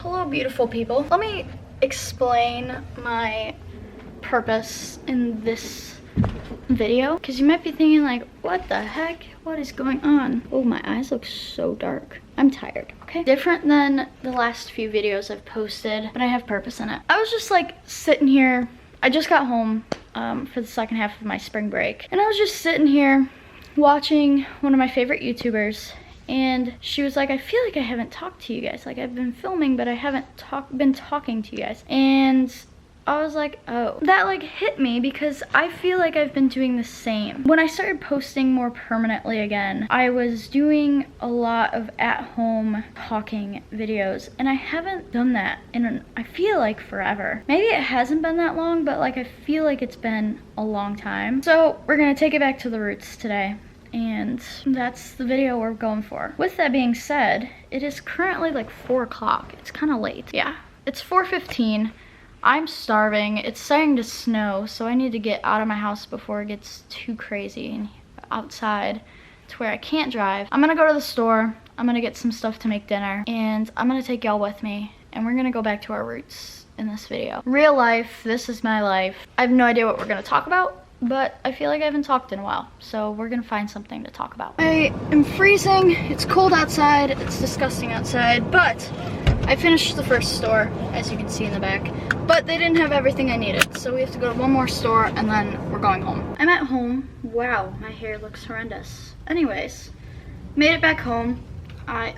Hello, beautiful people. Let me explain my purpose in this video, because you might be thinking like, what the heck? What is going on? Oh, my eyes look so dark. I'm tired, okay? Different than the last few videos I've posted, but I have purpose in it. I was just like sitting here. I just got home for the second half of my spring break, and I was just sitting here watching one of my favorite YouTubers. And she was like, I feel like I haven't talked to you guys. Like, I've been filming, but I haven't been talking to you guys. And I was like, oh. That like hit me because I feel like I've been doing the same. When I started posting more permanently again, I was doing a lot of at-home talking videos. And I haven't done that in, I feel like, forever. Maybe it hasn't been that long, but like I feel like it's been a long time. So we're gonna take it back to the roots today. And that's the video we're going for. With that being said, it is currently like 4 o'clock. It's kind of late. Yeah, it's 4:15. I'm starving. It's starting to snow, so I need to get out of my house before it gets too crazy and outside to where I can't drive. I'm gonna go to the store. I'm gonna get some stuff to make dinner, and I'm gonna take y'all with me, and we're gonna go back to our roots in this video. Real life, this is my life. I have no idea what we're gonna talk about, but I feel like I haven't talked in a while, so we're gonna find something to talk about. I am freezing, it's cold outside, it's disgusting outside, but I finished the first store, as you can see in the back, but they didn't have everything I needed, so we have to go to one more store and then we're going home. I'm at home. Wow, my hair looks horrendous. Anyways, made it back home.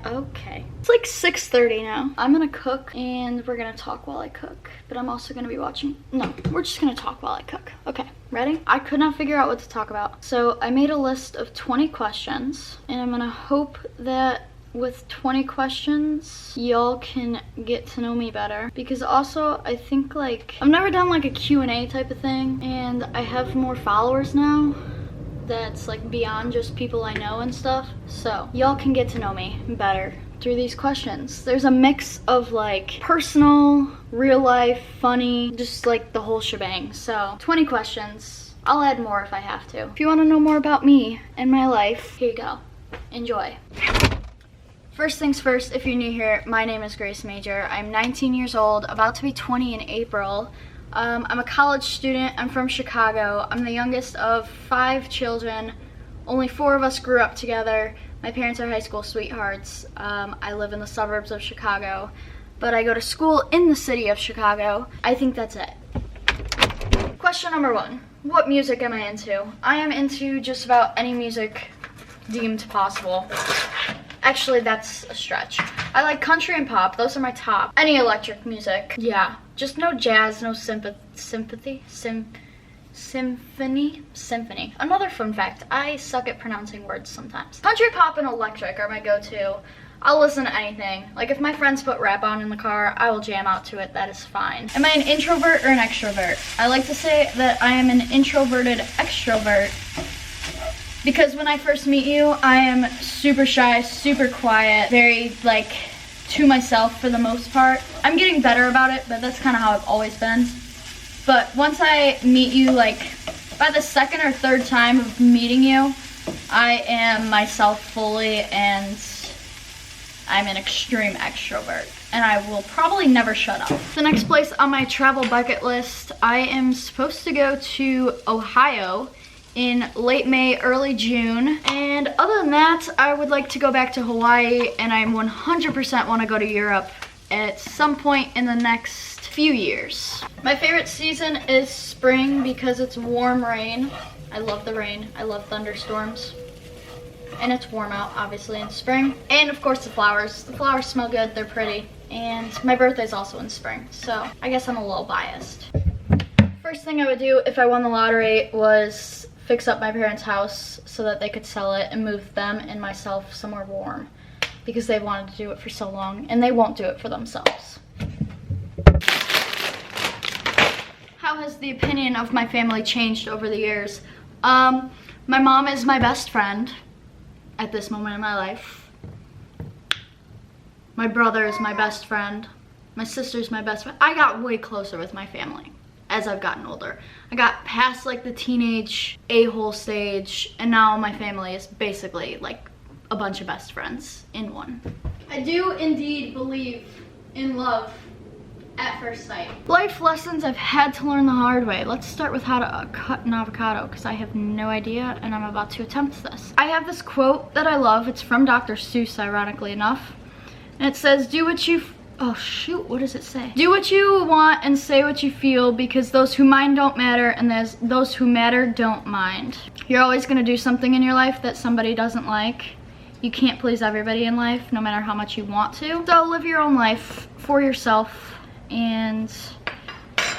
Okay. It's like 6:30 now. I'm gonna cook and we're gonna talk while I cook, but I'm also gonna be watching, no, we're just gonna talk while I cook. Okay, ready? I could not figure out what to talk about. So I made a list of 20 questions and I'm gonna hope that with 20 questions, y'all can get to know me better. Because also, I think like, I've never done like a Q&A type of thing, and I have more followers now that's like beyond just people I know and stuff. So y'all can get to know me better through these questions. There's a mix of like personal, real life, funny, just like the whole shebang. So 20 questions. I'll add more if I have to. If you want to know more about me and my life, here you go. Enjoy. First things first, if you're new here, my name is Grace Majer. I'm 19 years old, about to be 20 in April. I'm a college student. I'm from Chicago. I'm the youngest of 5 children. Only 4 of us grew up together. My parents are high school sweethearts. I live in the suburbs of Chicago, but I go to school in the city of Chicago. I think that's it. Question number 1. What music am I into? I am into just about any music deemed possible. Actually, that's a stretch. I like country and pop. Those are my top. Any electric music. Yeah. Just no jazz, no symphony. Another fun fact, I suck at pronouncing words sometimes. Country, pop, and electric are my go-to. I'll listen to anything. Like if my friends put rap on in the car, I will jam out to it. That is fine. Am I an introvert or an extrovert? I like to say that I am an introverted extrovert. Because when I first meet you, I am super shy, super quiet, very like to myself for the most part. I'm getting better about it, but that's kind of how I've always been. But once I meet you, like by the second or third time of meeting you, I am myself fully, and I'm an extreme extrovert. And I will probably never shut up. The next place on my travel bucket list, I am supposed to go to Ohio in late May, early June. And other than that, I would like to go back to Hawaii, and I 100% want to go to Europe at some point in the next few years. My favorite season is spring because it's warm rain. I love the rain. I love thunderstorms. And it's warm out, obviously, in spring. And of course the flowers. The flowers smell good, they're pretty. And my birthday's also in spring, so I guess I'm a little biased. First thing I would do if I won the lottery was fix up my parents' house so that they could sell it and move them and myself somewhere warm, because they've wanted to do it for so long and they won't do it for themselves. How has the opinion of my family changed over the years? My mom is my best friend at this moment in my life. My brother is my best friend. My sister's my best friend. I got way closer with my family as I've gotten older. I got past like the teenage a-hole stage, and now my family is basically like a bunch of best friends in one. I do indeed believe in love at first sight. Life lessons I've had to learn the hard way. Let's start with how to cut an avocado, because I have no idea and I'm about to attempt this. I have this quote that I love. It's from Dr. Seuss, ironically enough. And it says, oh shoot, what does it say? Do what you want and say what you feel, because those who mind don't matter, and there's those who matter don't mind. You're always gonna do something in your life that somebody doesn't like. You can't please everybody in life, no matter how much you want to. So live your own life for yourself and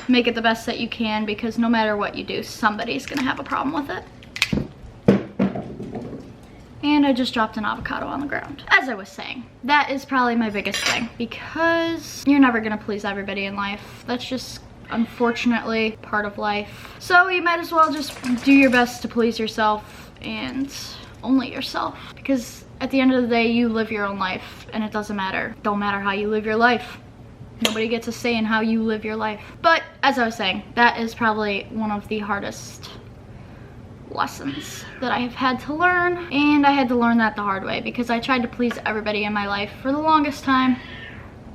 make it the best that you can, because no matter what you do, somebody's gonna have a problem with it. And I just dropped an avocado on the ground. As I was saying, that is probably my biggest thing, because you're never gonna please everybody in life. That's just unfortunately part of life. So you might as well just do your best to please yourself, and only yourself, because at the end of the day, you live your own life, and it doesn't matter. Don't matter how you live your life. Nobody gets a say in how you live your life. But as I was saying, that is probably one of the hardest lessons that I have had to learn, and I had to learn that the hard way, because I tried to please everybody in my life for the longest time,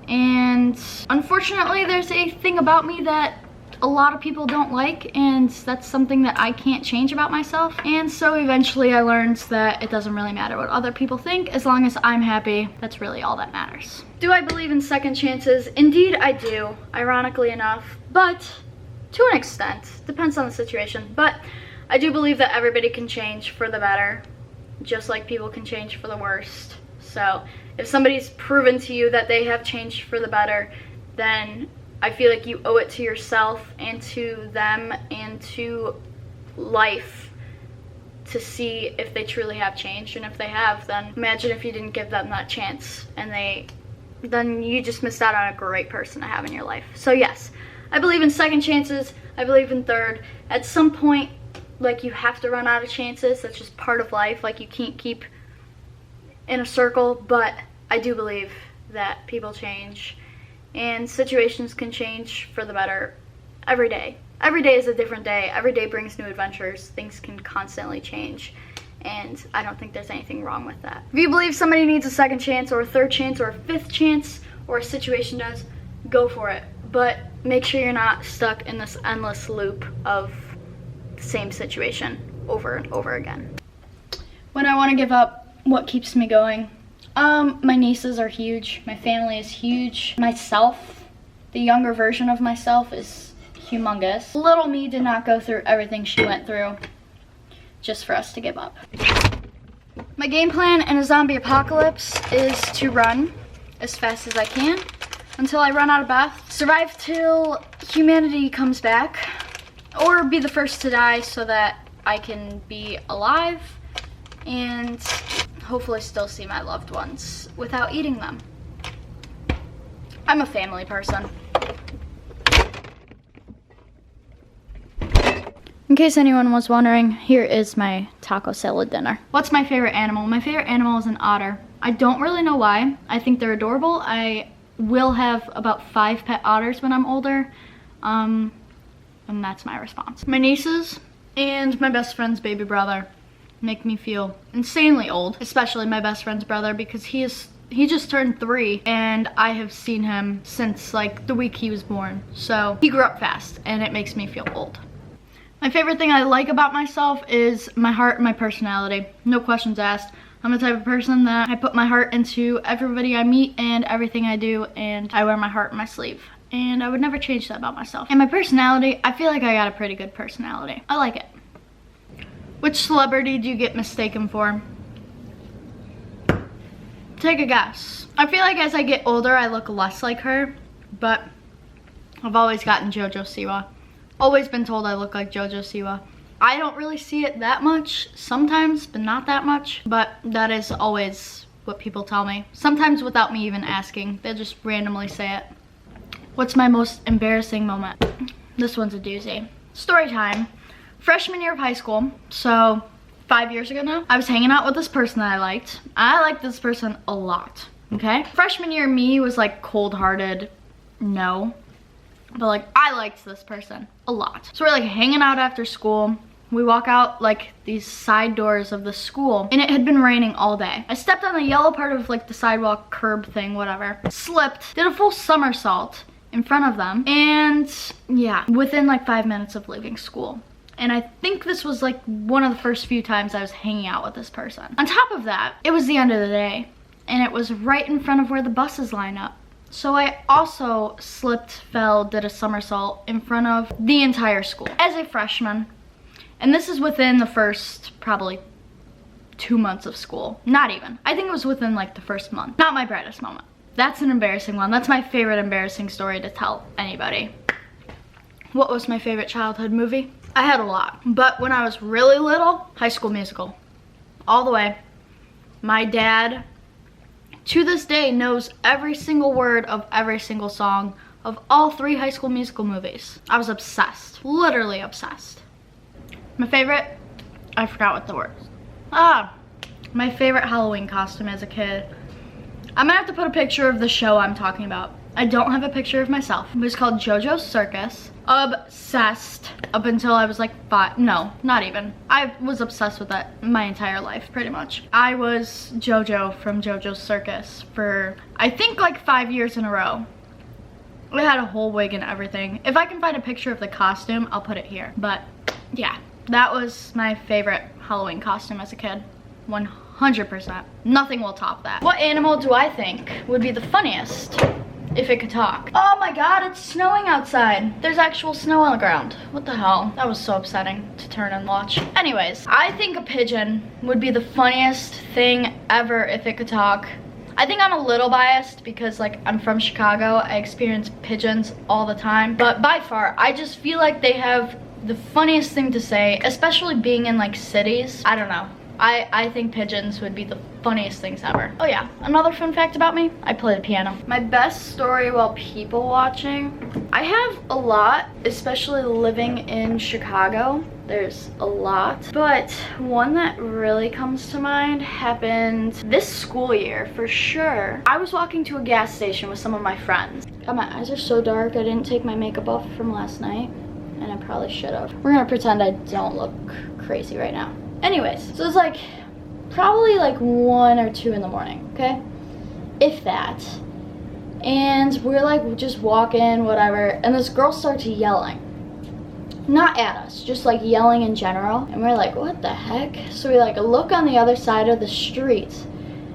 and unfortunately there's a thing about me that a lot of people don't like, and that's something that I can't change about myself. And so eventually I learned that it doesn't really matter what other people think, as long as I'm happy. That's really all that matters. Do I believe in second chances? Indeed I do, ironically enough, but to an extent. Depends on the situation. But I do believe that everybody can change for the better, just like people can change for the worst. So if somebody's proven to you that they have changed for the better, then I feel like you owe it to yourself and to them and to life to see if they truly have changed. And if they have, then imagine if you didn't give them that chance, and then you just missed out on a great person to have in your life. So yes, I believe in second chances. I believe in third. At some point, like, you have to run out of chances. That's just part of life. Like, you can't keep in a circle. But I do believe that people change, and situations can change for the better every day. Every day is a different day. Every day brings new adventures. Things can constantly change, and I don't think there's anything wrong with that. If you believe somebody needs a second chance or a third chance or a fifth chance, or a situation does, go for it. But make sure you're not stuck in this endless loop of the same situation over and over again. When I want to give up, what keeps me going? My nieces are huge. My family is huge. Myself, the younger version of myself, is humongous. Little me did not go through everything she went through just for us to give up. My game plan in a zombie apocalypse is to run as fast as I can until I run out of breath, survive till humanity comes back, or be the first to die so that I can be alive and hopefully still see my loved ones without eating them. I'm a family person. In case anyone was wondering, here is my taco salad dinner. What's my favorite animal? My favorite animal is an otter. I don't really know why. I think they're adorable. I will have about 5 pet otters when I'm older. And that's my response. My nieces and my best friend's baby brother make me feel insanely old, especially my best friend's brother, because he just turned 3, and I have seen him since like the week he was born. So he grew up fast, and it makes me feel old. My favorite thing I like about myself is my heart and my personality. No questions asked. I'm the type of person that I put my heart into everybody I meet and everything I do, and I wear my heart on my sleeve. And I would never change that about myself. And my personality, I feel like I got a pretty good personality. I like it. Which celebrity do you get mistaken for? Take a guess. I feel like as I get older, I look less like her, but I've always gotten JoJo Siwa. Always been told I look like JoJo Siwa. I don't really see it that much, sometimes, but not that much. But that is always what people tell me. Sometimes without me even asking, they'll just randomly say it. What's my most embarrassing moment? This one's a doozy. Story time. Freshman year of high school, so 5 years ago now, I was hanging out with this person that I liked. I liked this person a lot, okay? Freshman year me was like cold-hearted, no. But like, I liked this person a lot. So we're like hanging out after school. We walk out like these side doors of the school, and it had been raining all day. I stepped on the yellow part of like the sidewalk curb thing, whatever. Slipped, did a full somersault in front of them, and yeah, within like 5 minutes of leaving school. And I think this was like one of the first few times I was hanging out with this person. On top of that, it was the end of the day, and it was right in front of where the buses line up. So I also slipped, fell, did a somersault in front of the entire school as a freshman. And this is within the first probably 2 months of school. Not even. I think it was within like the first month. Not my brightest moment. That's an embarrassing one. That's my favorite embarrassing story to tell anybody. What was my favorite childhood movie? I had a lot. But when I was really little, High School Musical. All the way. My dad, to this day, knows every single word of every single song of all 3 High School Musical movies. I was obsessed. Literally obsessed. My favorite, I forgot what the word is. My favorite Halloween costume as a kid. I'm gonna have to put a picture of the show I'm talking about. I don't have a picture of myself. It was called JoJo's Circus. Obsessed up until I was like 5. No, not even. I was obsessed with that my entire life, pretty much. I was JoJo from JoJo's Circus for, I think, like 5 years in a row. I had a whole wig and everything. If I can find a picture of the costume, I'll put it here. But yeah, that was my favorite Halloween costume as a kid. 100%. Nothing will top that. What animal do I think would be the funniest if it could talk? Oh my god, it's snowing outside. There's actual snow on the ground. What the hell? That was so upsetting to turn and watch. Anyways, I think a pigeon would be the funniest thing ever if it could talk. I think I'm a little biased because like I'm from Chicago. I experience pigeons all the time. But by far, I just feel like they have the funniest thing to say, especially being in like cities. I don't know. I think pigeons would be the funniest things ever. Oh yeah, another fun fact about me, I play the piano. My best story while people watching, I have a lot, especially living in Chicago. There's a lot, but one that really comes to mind happened this school year for sure. I was walking to a gas station with some of my friends. God, my eyes are so dark. I didn't take my makeup off from last night, and I probably should have. We're gonna pretend I don't look crazy right now. Anyways, so it's like probably like 1 or 2 in the morning, okay? If that. And we're like just walking, whatever, and this girl starts yelling. Not at us, just like yelling in general. And we're like, what the heck? So we like look on the other side of the street,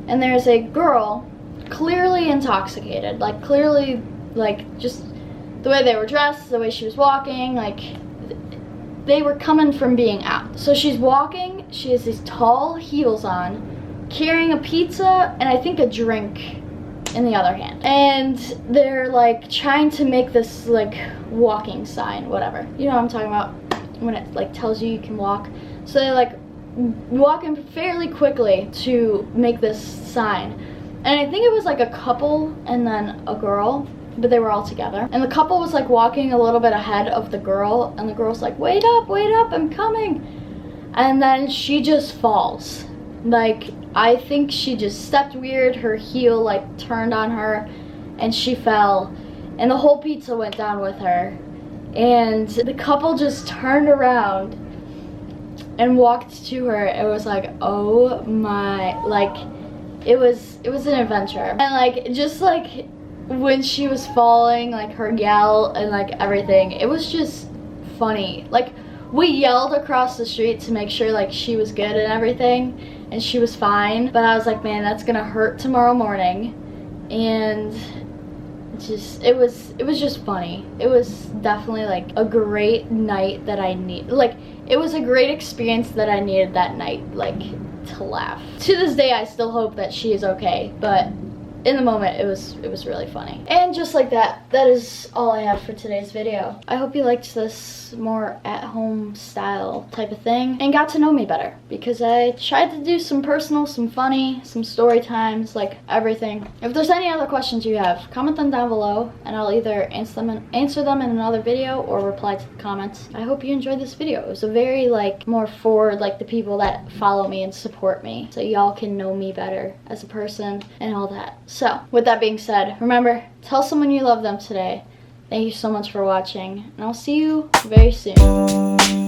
and there's a girl clearly intoxicated, like clearly like just the way they were dressed, the way she was walking, like they were coming from being out. So she's walking, she has these tall heels on, carrying a pizza and I think a drink in the other hand. And they're like trying to make this like walking sign, whatever. You know what I'm talking about? When it like tells you you can walk. So they're like walking fairly quickly to make this sign. And I think it was like a couple and then a girl, but they were all together. And the couple was like walking a little bit ahead of the girl, and the girl's like, wait up, I'm coming. And then she just falls. Like, I think she just stepped weird, her heel like turned on her, and she fell. And the whole pizza went down with her. And the couple just turned around and walked to her. It was like, oh my, like, it was an adventure. And like, just like, when she was falling, like her yell and like everything, it was just funny. Like, we yelled across the street to make sure like she was good and everything, and she was fine, but I was like, man, that's gonna hurt tomorrow morning. And just it was just funny. It was definitely like a great night that I need, like it was a great experience that I needed that night, like to laugh. To this day I still hope that she is okay, but in the moment, it was really funny. And just like that, that is all I have for today's video. I hope you liked this more at-home style type of thing and got to know me better, because I tried to do some personal, some funny, some story times, like everything. If there's any other questions you have, comment them down below and I'll either answer them in another video or reply to the comments. I hope you enjoyed this video. It was a very like more for like the people that follow me and support me, so y'all can know me better as a person and all that. So, with that being said, remember, tell someone you love them today. Thank you so much for watching, and I'll see you very soon.